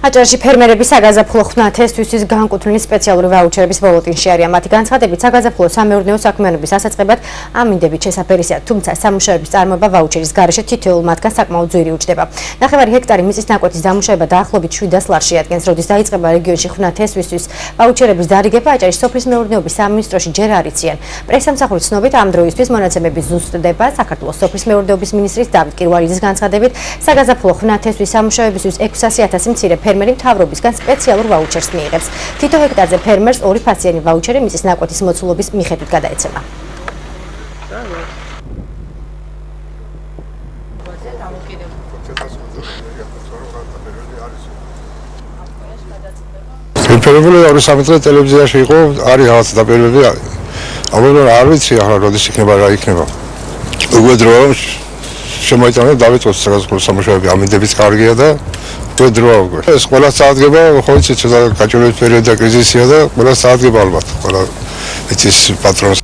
აჭარაში ფერმერები საგაზაფხულო ხვნათესთვის განკუთვნილი სპეციალური ვაუჩერების ბოლოტინში არიან. მათი განცხადებით, საგაზაფხულო სამეურნეო საქმიანობის დასაწყებად ამინდებით შესაფერისია, თუმცა სამუშაოების წარმოება ვაუჩერის გარეშე თითოეულ მათგანს საკმაოდ ძვირი უჯდება. 9 ჰექტარი მიწის ნაკვეთის დამუშავება დაახლოებით 700 ლარს შეადგენს. როდის დაიწყება რეგიონში ხვნათესთვის ვაუჩერების დარიგება, აჭარის სოფლის მეურნეობის სამინისტროში ჯერ არ იციან. პრესამსახურის ცნობით, ამ დროისთვის მონაცემები ზუსტდება. საქართველოს სოფლის მეურნეობის მინისტრის დავით კირვალიძის განცხადებით, საგაზაფხულო ხვნათესთვის სამუშაოებისთვის 600.000 მცირე ფერმერი მთავრობისგან სპეციალურ ვაუჩერს მიიღებს. თითო ჰექტარზე ფერმერს 2 ფასიანი ვაუჩერი მიწის ნაკვეთის მოცულობის მიხედვით გადაეცემა. ფერმერები არის სამეთრე ტელევიზიაში იყო, არის რაღაც დაპირებები. ამიტომ არ ვიცი ახლა როდის იქნება რა იქნება. უგედრო შემოიტანა დავიწყოს საგაზაფხულო სამუშაოები, ამინდების კარგია და უგედროა უკვე. ეს ყველა წაადგება, ხო იცი, ცოტა გაჭირვების პერიოდი და კრიზისია და ყველა წაადგება ალბათ. ყველა იცის პატრონს